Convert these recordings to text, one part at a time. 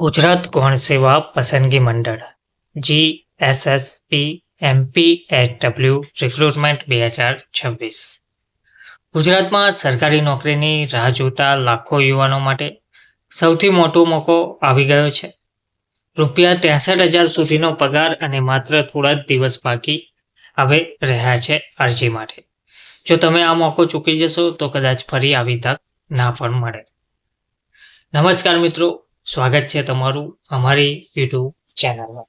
ગુજરાત ગૌણ સેવા પસંદગી મંડળ GSSP MPHW રિક્રુટમેન્ટ 2026 ગુજરાતમાં સરકારી નોકરીની રાહ જોતા લાખો યુવાનો માટે સૌથી મોટો મોકો આવી ગયો છે. ₹63,000 સુધીનો પગાર અને માત્ર થોડા જ દિવસ બાકી હવે રહ્યા છે અરજી માટે. જો તમે આ મોકો ચૂકી જશો તો કદાચ ફરી આવી તક ના પણ મળે. નમસ્કાર મિત્રો, સ્વાગત છે તમારું અમારી યુટ્યુબ ચેનલમાં.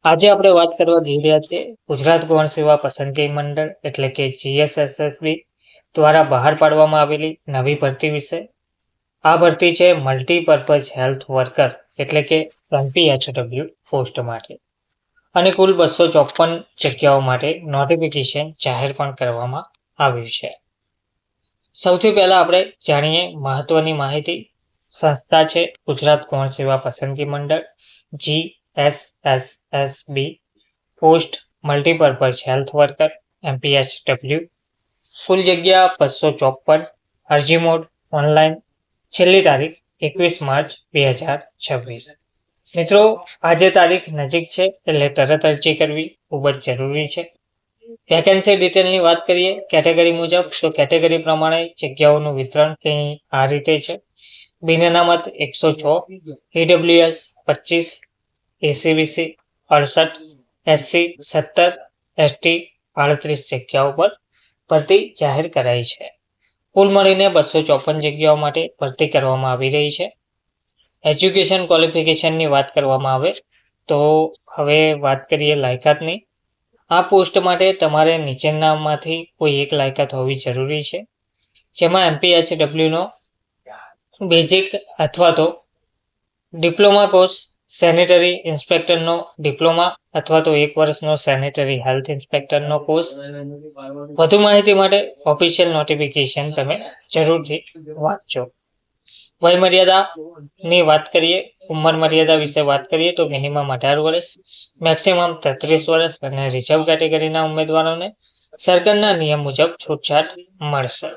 આજે આપણે વાત કરવા જઈ રહ્યા છીએ ગુજરાત ગૌણ સેવા પસંદગી મંડળ એટલે કે GSSB દ્વારા બહાર પાડવામાં આવેલી નવી ભરતી વિશે. આ ભરતી છે મલ્ટીપર્પઝ હેલ્થ વર્કર એટલે કે MPHW પોસ્ટ માટે અને કુલ 254 જગ્યાઓ માટે નોટિફિકેશન જાહેર પણ કરવામાં આવ્યું છે. સૌથી પહેલા આપણે જાણીએ મહત્વની માહિતી. સંસ્થા છે ગુજરાત ગૌણ સેવા પસંદગી મંડળ GSSB post multipurpose health worker MPHW. કુલ જગ્યા 254. અરજી મોડ ઓનલાઈન. છેલ્લી તારીખ 21 માર્ચ 2026. મિત્રો, આજે તારીખ નજીક છે એટલે તરત અરજી કરવી ખૂબ જ જરૂરી છે. વેકેન્સી ડિટેલની વાત કરીએ કેટેગરી મુજબ, તો કેટેગરી પ્રમાણે જગ્યાઓનું વિતરણ કંઈ આ રીતે છે. બિન અનામત 106, EWS 25, ACBC 68, SC 17, ST 38 જગ્યાઓ પર ભરતી જાહેર કરાઈ છે. કુલ મળીને 254 જગ્યાઓ માટે ભરતી કરવામાં આવી રહી છે. એજ્યુકેશન ક્વોલિફિકેશનની વાત કરવામાં આવે તો હવે વાત કરીએ લાયકાતની. આ પોસ્ટ માટે તમારે નીચેનામાંથી કોઈ એક લાયકાત હોવી જરૂરી છે, જેમાં MPHW નો બેઝિક અથવા તો ડિપ્લોમા કોર્સ, સેનિટરી ઇન્સ્પેક્ટરનો ડિપ્લોમા અથવા તો 1 વર્ષનો સેનિટરી હેલ્થ ઇન્સ્પેક્ટરનો કોર્સ. વધુ માહિતી માટે ઓફિશિયલ નોટિફિકેશન તમે જરૂરથી વાંચજો. વયમર્યાદાની વાત કરીએ, ઉંમર મર્યાદા વિશે વાત કરીએ તો મિનિમમ 18 વર્ષ, મેક્સિમમ 33 વર્ષ અને રિઝર્વ કેટેગરીના ઉમેદવારોને સરકારના નિયમ મુજબ છૂટછાટ મળશે.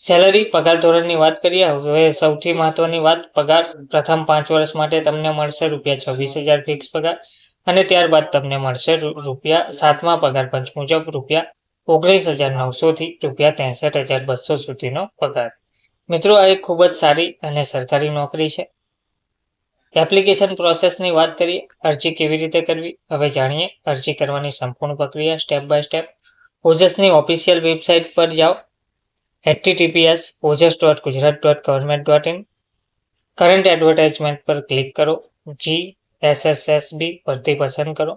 સેલરી પગાર ધોરણની વાત કરીએ હવે સૌથી મહત્વની વાત, પગાર પ્રથમ 5 વર્ષ માટે તમને મળશે ₹26,000 ફિક્સ પગાર અને ત્યારબાદ તમને મળશે સાતમા પગાર પંચ મુજબ ₹19,900 થી ₹63,200 સુધીનો પગાર. મિત્રો, આ એક ખૂબ જ સારી અને સરકારી નોકરી છે. એપ્લિકેશન પ્રોસેસની વાત કરીએ, અરજી કેવી રીતે કરવી હવે જાણીએ. અરજી કરવાની સંપૂર્ણ પ્રક્રિયા સ્ટેપ બાય સ્ટેપ. ઓજસની ઓફિશિયલ વેબસાઇટ પર જાઓ. https://ojas.gujarat.government.in. કરંટ એડવર્ટાઇઝમેન્ટ પર ક્લિક કરો. GSSB ભરતી પસંદ કરો.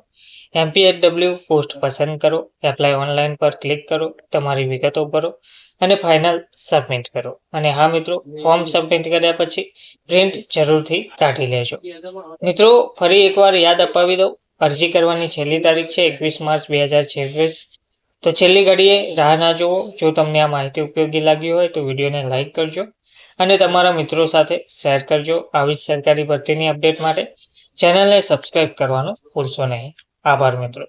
MPHW પોસ્ટ પસંદ કરો. એપ્લાય ઓનલાઈન પર ક્લિક કરો. તમારી વિગતો ભરો અને ફાઇનલ સબમિટ કરો. અને હા મિત્રો, ફોર્મ સબમિટ કર્યા પછી પ્રિન્ટ જરૂરથી કાઢી લેજો. મિત્રો, ફરી એકવાર યાદ અપાવી દઉં, અરજી કરવાની છેલ્લી તારીખ છે 21 માર્ચ 2026. તો છેલ્લી ઘડીએ રાહ ના જુઓ. જો તમને આ માહિતી ઉપયોગી લાગી હોય તો વિડીયોને લાઇક કરજો અને તમારા મિત્રો સાથે શેર કરજો. આવી જ સરકારી ભરતીની અપડેટ માટે ચેનલને સબસ્ક્રાઇબ કરવાનું ભૂલશો નહીં. આભાર મિત્રો.